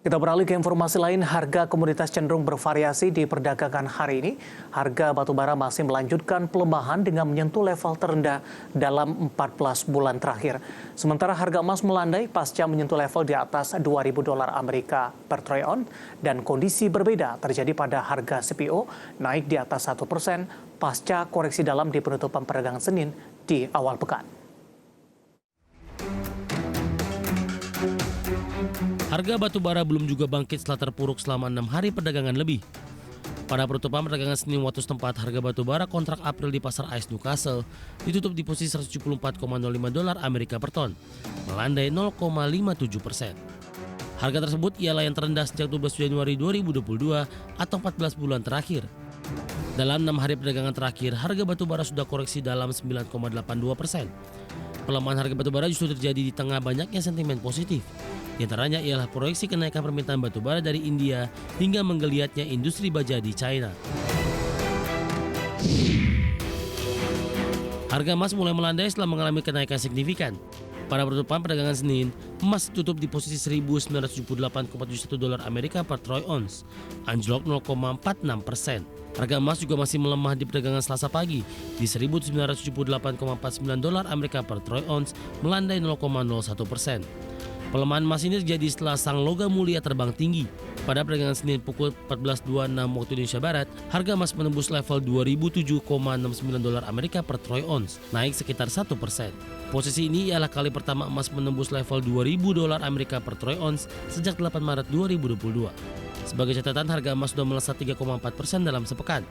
Kita beralih ke informasi lain, harga komoditas cenderung bervariasi di perdagangan hari ini. Harga batubara masih melanjutkan pelemahan dengan menyentuh level terendah dalam 14 bulan terakhir. Sementara harga emas melandai pasca menyentuh level di atas $2.000 per troy ounce dan kondisi berbeda terjadi pada harga CPO naik di atas 1% pasca koreksi dalam di penutupan perdagangan Senin di awal pekan. Harga batubara belum juga bangkit setelah terpuruk selama 6 hari perdagangan lebih. Pada penutupan perdagangan Senin waktu setempat, harga batubara kontrak April di pasar ICE Newcastle ditutup di posisi $174,05 Amerika per ton, melandai 0,57%. Harga tersebut ialah yang terendah sejak 12 Januari 2022 atau 14 bulan terakhir. Dalam 6 hari perdagangan terakhir, harga batubara sudah koreksi dalam 9,82%. Pelemahan harga batubara justru terjadi di tengah banyaknya sentimen positif. Di antaranya ialah proyeksi kenaikan permintaan batubara dari India hingga menggeliatnya industri baja di China. Harga emas mulai melandai setelah mengalami kenaikan signifikan. Pada penutupan perdagangan Senin, emas tutup di posisi $1.978,71 Amerika per troy ounce, anjlok 0,46%. Harga emas juga masih melemah di perdagangan Selasa pagi di $1.978,49 Amerika per troy ounce, melandai 0,01%. Pelemahan emas ini terjadi setelah sang logam mulia terbang tinggi. Pada perdagangan Senin pukul 14.26 waktu Indonesia Barat, harga emas menembus level $2.007,69 Amerika per troy ounce, naik sekitar 1%. Posisi ini ialah kali pertama emas menembus level $2.000 Amerika per troy ounce sejak 8 Maret 2022. Sebagai catatan, harga emas sudah melesat 3,4% dalam sepekan.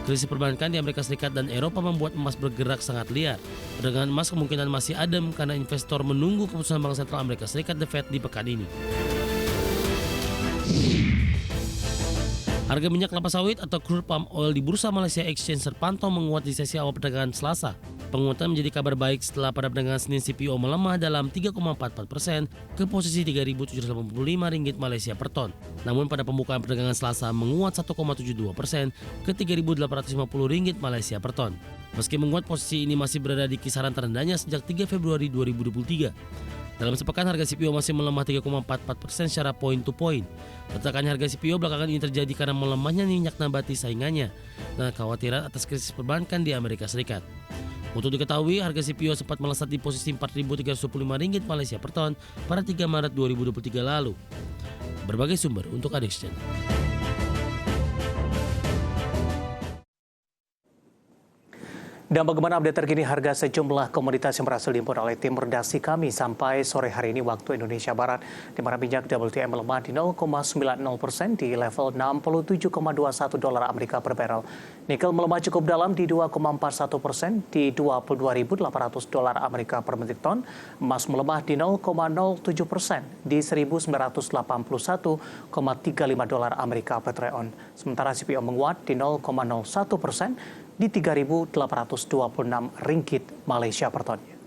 Krisis perbankan di Amerika Serikat dan Eropa membuat emas bergerak sangat liar. Perdagangan emas kemungkinan masih adem karena investor menunggu keputusan Bank Sentral Amerika Serikat The Fed di pekan ini. Harga minyak kelapa sawit atau crude palm oil di Bursa Malaysia Exchange terpantau menguat di sesi awal perdagangan Selasa. Penguatan menjadi kabar baik setelah pada perdagangan Senin CPO melemah dalam 3,44% ke posisi Rp3.785 Malaysia per ton. Namun pada pembukaan perdagangan Selasa menguat 1,72% ke Rp3.850 Malaysia per ton. Meski menguat, posisi ini masih berada di kisaran terendahnya sejak 3 Februari 2023. Dalam sepekan harga CPO masih melemah 3,44% secara point to point. Retakan harga CPO belakangan ini terjadi karena melemahnya minyak nabati saingannya dan kekhawatiran atas krisis perbankan di Amerika Serikat. Untuk diketahui, harga CPO sempat melesat di posisi Rp4.325 Malaysia per ton pada 3 Maret 2023 lalu. Berbagai sumber untuk Adex Channel. Dan bagaimana update terkini harga sejumlah komoditas yang berhasil diimpor oleh tim redaksi kami sampai sore hari ini waktu Indonesia Barat, di mana minyak WTI melemah di 0,90% di level $67,21 Amerika per barrel. Nikel melemah cukup dalam di 2,41% di $22.800 Amerika per metrik ton. Emas melemah di 0,07% di $1.981,35 Amerika per troy ounce. Sementara CPO menguat di 0,01% di Rp3.826 Malaysia per ton.